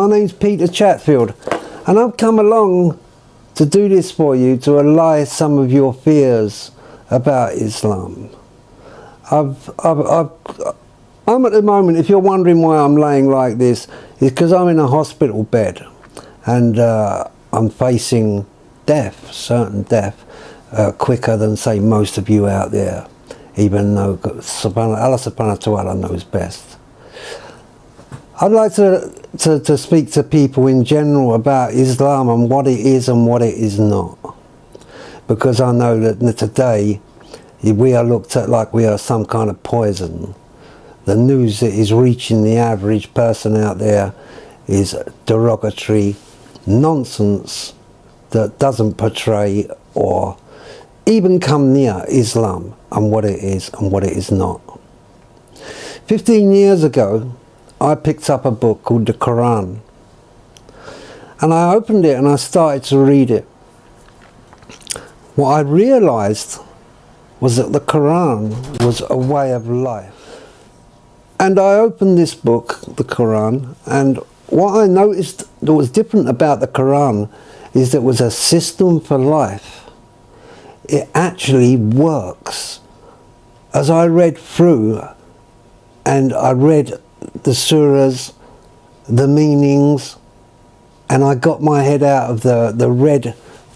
My name's Peter Chatfield, and I've come along to do this for you to allay some of your fears about Islam. I'm at the moment, if you're wondering why I'm laying like this, it's because I'm in a hospital bed and I'm facing death, certain death, quicker than, say, most of you out there, even though Allah subhanahu wa ta'ala knows best. I'd like to speak to people in general about Islam and what it is and what it is not. Because I know that today we are looked at like we are some kind of poison. The news that is reaching the average person out there is derogatory nonsense that doesn't portray or even come near Islam and what it is and what it is not. 15 years ago, I picked up a book called the Quran, and I opened it and I started to read it. What I realized was that the Quran was a way of life. And I opened this book, the Quran, and what I noticed that was different about the Quran is that it was a system for life. It actually works. As I read through and I read the surahs, the meanings, and I got my head out of the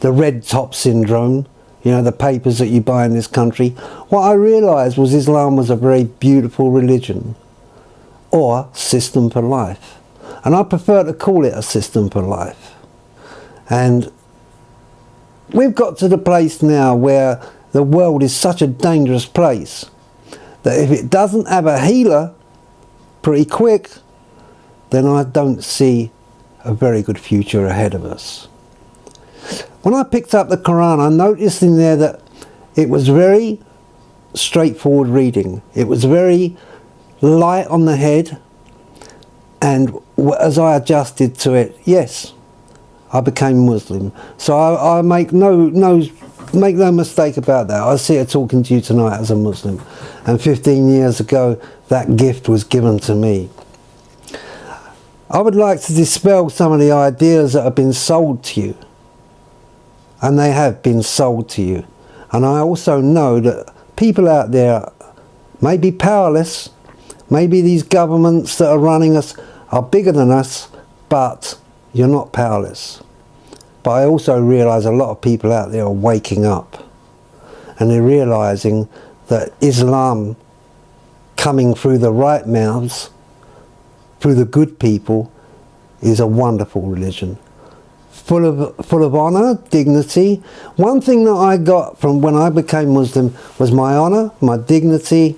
red top syndrome, you know, the papers that you buy in this country. What I realized was Islam was a very beautiful religion, or system for life. And I prefer to call it a system for life. And we've got to the place now where the world is such a dangerous place that if it doesn't have a healer pretty quick, then I don't see a very good future ahead of us. When I picked up the Quran, I noticed in there that it was very straightforward reading. It was very light on the head, and as I adjusted to it, yes, I became Muslim. So I make no mistake about that. I sit here talking to you tonight as a Muslim, and 15 years ago that gift was given to me. I would like to dispel some of the ideas that have been sold to you, and they have been sold to you. And I also know that people out there may be powerless, maybe these governments that are running us are bigger than us, but you're not powerless. But I also realise a lot of people out there are waking up, and they're realising that Islam coming through the right mouths, through the good people, is a wonderful religion. Full of honour, dignity. One thing that I got from when I became Muslim was my honour, my dignity,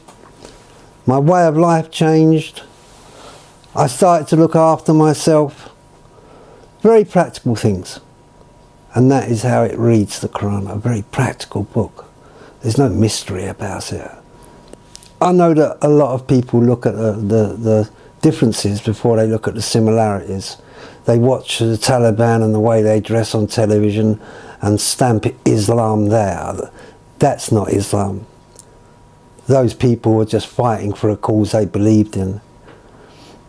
my way of life changed. I started to look after myself. Very practical things. And that is how it reads, the Quran, a very practical book. There's no mystery about it. I know that a lot of people look at the differences before they look at the similarities. They watch the Taliban and the way they dress on television and stamp Islam there. That's not Islam. Those people were just fighting for a cause they believed in.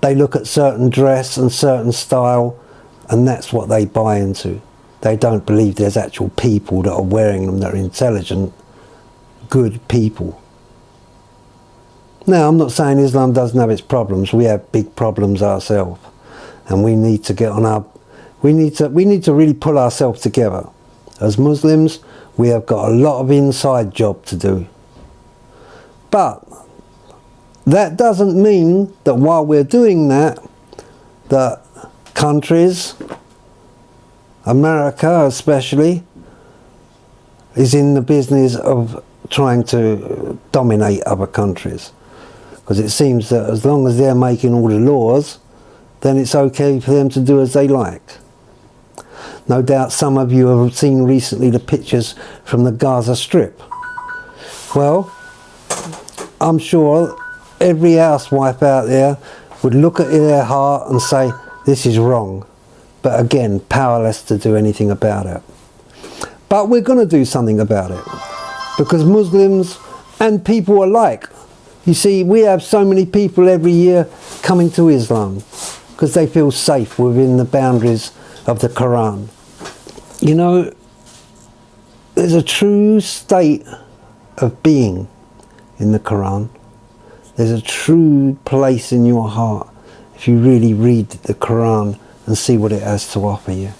They look at certain dress and certain style, and that's what they buy into. They don't believe there's actual people that are wearing them that are intelligent, good people. Now, I'm not saying Islam doesn't have its problems. We have big problems ourselves, and we need to get on our. We need to really pull ourselves together. As Muslims, we have got a lot of inside job to do. But that doesn't mean that while we're doing that, that countries, America especially, is in the business of trying to dominate other countries. Because it seems that as long as they're making all the laws, then it's okay for them to do as they like. No doubt some of you have seen recently the pictures from the Gaza Strip. Well, I'm sure every housewife out there would look at their heart and say, this is wrong. But again, powerless to do anything about it. But we're going to do something about it. Because Muslims and people alike, you see, we have so many people every year coming to Islam. because they feel safe within the boundaries of the Quran. You know, there's a true state of being in the Quran. There's a true place in your heart if you really read the Quran and see what it has to offer you.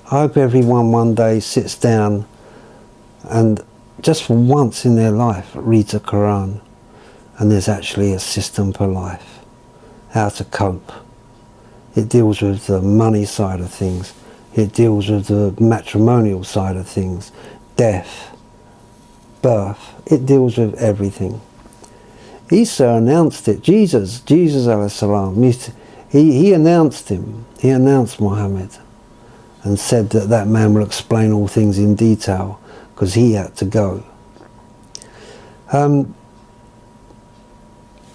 I hope everyone one day sits down and just for once in their life reads the Quran, and there's actually a system for life, how to cope. It deals with the money side of things, it deals with the matrimonial side of things, death, birth, it deals with everything. Isa announced it. Jesus alayhi salam, he announced him, he announced Muhammad, and said that that man will explain all things in detail because he had to go.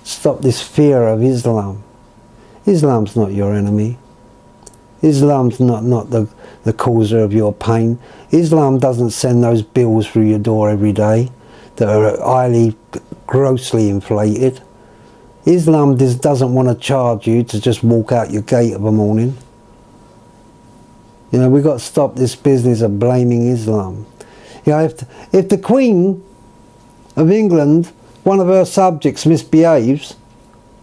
Stop this fear of Islam. Islam's not your enemy. Islam's not the causer of your pain. Islam doesn't send those bills through your door every day that are highly, grossly inflated. Islam just doesn't want to charge you to just walk out your gate of a morning. You know, we've got to stop this business of blaming Islam. You know, if the Queen of England, one of her subjects misbehaves,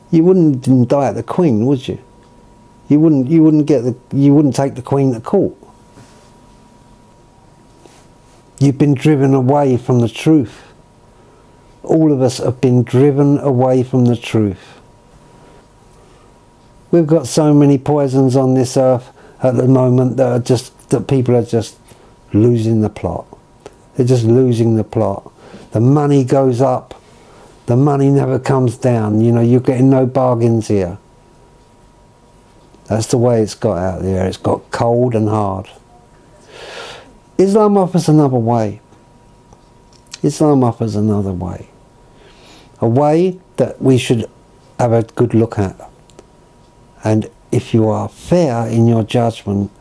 you wouldn't indict the Queen, would you? You wouldn't take the Queen to court. You've been driven away from the truth. All of us have been driven away from the truth. We've got so many poisons on this earth at the moment that people are just losing the plot. They're just losing the plot. The money goes up. The money never comes down. You know, you're getting no bargains here. That's the way it's got out there. It's got cold and hard. Islam offers another way. Islam offers another way. A way that we should have a good look at. And if you are fair in your judgment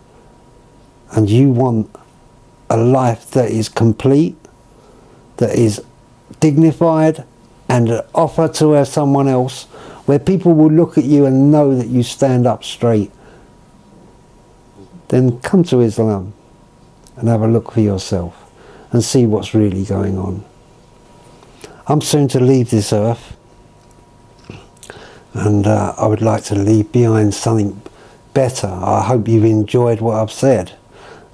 and you want a life that is complete, that is dignified, and an offer to someone else, where people will look at you and know that you stand up straight, then come to Islam and have a look for yourself and see what's really going on. I'm soon to leave this earth, and I would like to leave behind something better. I hope you've enjoyed what I've said.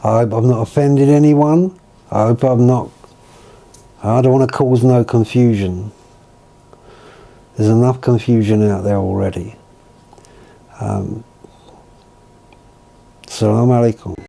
I hope I've not offended anyone. I hope I don't want to cause no confusion. There's enough confusion out there already. Assalamu alaikum.